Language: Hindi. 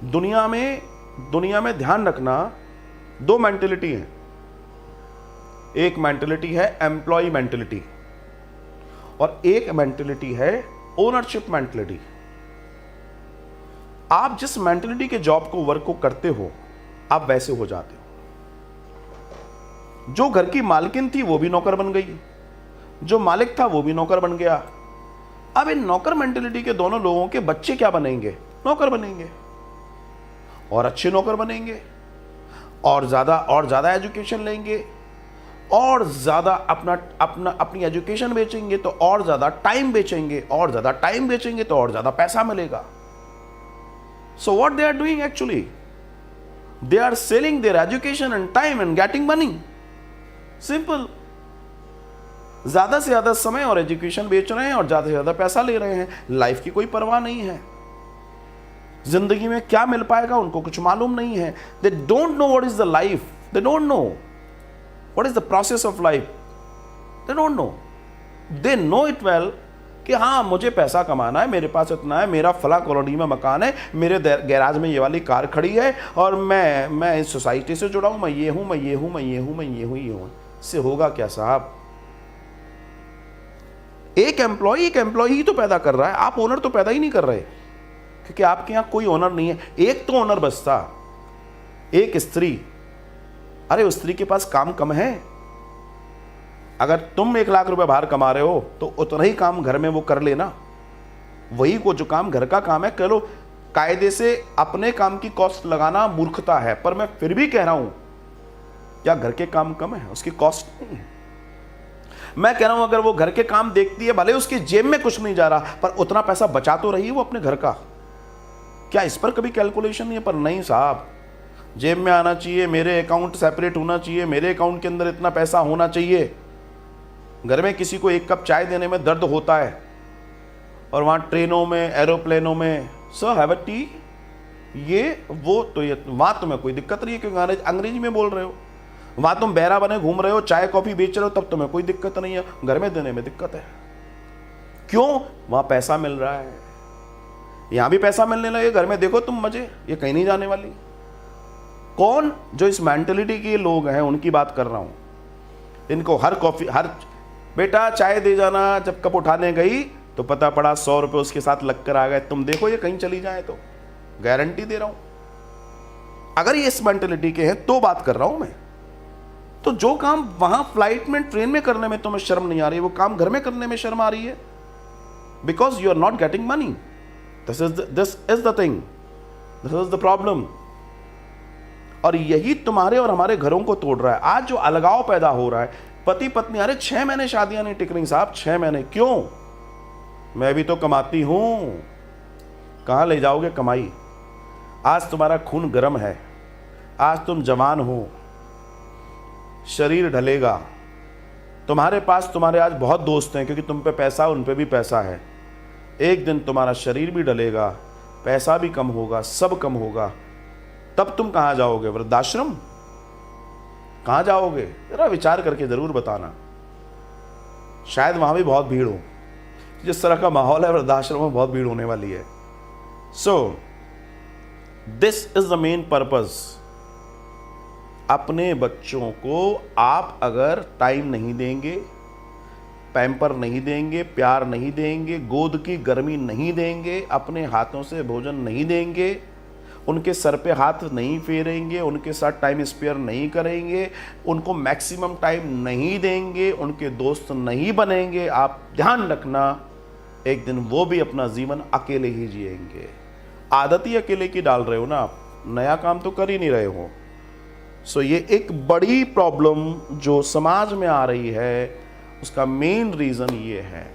दुनिया में ध्यान रखना, दो मेंटेलिटी है। एक मेंटेलिटी है एम्प्लॉय मेंटेलिटी और एक मेंटेलिटी है ओनरशिप मेंटेलिटी। आप जिस मेंटेलिटी के जॉब को, वर्क को करते हो, आप वैसे हो जाते हो। जो घर की मालकिन थी वो भी नौकर बन गई, जो मालिक था वो भी नौकर बन गया। अब इन नौकर मेंटेलिटी के दोनों लोगों के बच्चे क्या बनेंगे? नौकर बनेंगे, और अच्छे नौकर बनेंगे, और ज्यादा एजुकेशन लेंगे, और ज्यादा अपनी एजुकेशन बेचेंगे तो और ज्यादा टाइम बेचेंगे, और ज्यादा टाइम बेचेंगे तो और ज्यादा पैसा मिलेगा। So what they are doing actually, they are selling their education and time and getting money. Simple. ज्यादा से ज्यादा समय और एजुकेशन बेच रहे हैं और ज्यादा से ज्यादा पैसा ले रहे हैं। लाइफ की कोई परवाह नहीं है, जिंदगी में क्या मिल पाएगा उनको कुछ मालूम नहीं है। They don't know what is the life, they don't know what is the process of life, they don't know. They know it well कि हाँ मुझे पैसा कमाना है, मेरे पास इतना है, मेरा फला कॉलोनी में मकान है, मेरे गैराज में ये वाली कार खड़ी है, और मैं इस सोसाइटी से जुड़ा हूं, मैं ये हूं, मैं ये हूं, मैं ये हूं, मैं ये हूं। इससे होगा क्या साहब? एक एम्प्लॉय ही तो पैदा कर रहा है, आप ओनर तो पैदा ही नहीं कर रहे, क्योंकि आपके यहां कोई ओनर नहीं है। एक तो ओनर बचता, एक स्त्री। अरे उस स्त्री के पास काम कम है। अगर तुम 1 लाख रुपए बाहर कमा रहे हो तो उतना ही काम घर में वो कर लेना। वही को जो काम घर का काम है कर लो। कायदे से अपने काम की कॉस्ट लगाना मूर्खता है, पर मैं फिर भी कह रहा हूं, क्या घर के काम कम है? उसकी कॉस्ट नहीं है। मैं कह रहा हूं अगर वो घर के काम देखती है, भले उसकी जेब में कुछ नहीं जा रहा, पर उतना पैसा बचा तो रही है वो अपने घर का। क्या इस पर कभी कैलकुलेशन नहीं है? पर नहीं साहब, जेब में आना चाहिए, मेरे अकाउंट सेपरेट होना चाहिए, मेरे अकाउंट के अंदर इतना पैसा होना चाहिए। घर में किसी को 1 कप चाय देने में दर्द होता है, और वहां ट्रेनों में, एरोप्लेनों में सर हैव अ टी, ये वो तो ये वहां तुम्हें कोई दिक्कत नहीं है क्योंकि अंग्रेजी में बोल रहे हो। वहां तुम बहरा बने घूम रहे हो, चाय कॉफी बेच रहे हो, तब तुम्हें कोई दिक्कत नहीं है। घर में देने में दिक्कत है। क्यों? वहां पैसा मिल रहा है, यहां भी पैसा मिलने लगे, घर में देखो तुम मजे, ये कहीं नहीं जाने वाली। कौन? जो इस मेंटेलिटी के लोग हैं उनकी बात कर रहा हूं। इनको हर बेटा चाय दे जाना, जब कप उठाने गई तो पता पड़ा 100 रुपए उसके साथ लगकर आ गए। तुम देखो ये कहीं चली जाए तो, गारंटी दे रहा हूं। अगर ये इस मेंटेलिटी के हैं तो बात कर रहा हूं मैं। तो जो काम वहां फ्लाइट में, ट्रेन में करने में तुम्हें शर्म नहीं आ रही, वो काम घर में करने में शर्म आ रही है, because you are not getting money. This is the thing, this is the problem. और यही तुम्हारे और हमारे घरों को तोड़ रहा है। आज जो अलगाव पैदा हो रहा है, पति पत्नी, अरे 6 महीने शादियां नहीं टिक रही साहब, 6 महीने। क्यों? मैं भी तो कमाती हूं। कहां ले जाओगे कमाई? आज तुम्हारा खून गर्म है, आज तुम जवान हो, शरीर ढलेगा। तुम्हारे पास, तुम्हारे आज बहुत दोस्त हैं क्योंकि तुम पे पैसा, उन पे भी पैसा है। एक दिन तुम्हारा शरीर भी ढलेगा, पैसा भी कम होगा, सब कम होगा, तब तुम कहां जाओगे? वृद्धाश्रम? कहां जाओगे? जरा विचार करके जरूर बताना। शायद वहां भी बहुत भीड़ हो, जिस तरह का माहौल है वृद्धाश्रम में बहुत भीड़ होने वाली है। So this is the main purpose. अपने बच्चों को आप अगर टाइम नहीं देंगे, पैम्पर नहीं देंगे, प्यार नहीं देंगे, गोद की गर्मी नहीं देंगे, अपने हाथों से भोजन नहीं देंगे, उनके सर पे हाथ नहीं फेरेंगे, उनके साथ टाइम स्पेयर नहीं करेंगे, उनको मैक्सिमम टाइम नहीं देंगे, उनके दोस्त नहीं बनेंगे, आप ध्यान रखना एक दिन वो भी अपना जीवन अकेले ही जिएंगे। आदत ही अकेले की डाल रहे हो ना आप, नया काम तो कर ही नहीं रहे हो। सो ये एक बड़ी प्रॉब्लम जो समाज में आ रही है, उसका मेन रीजन ये है।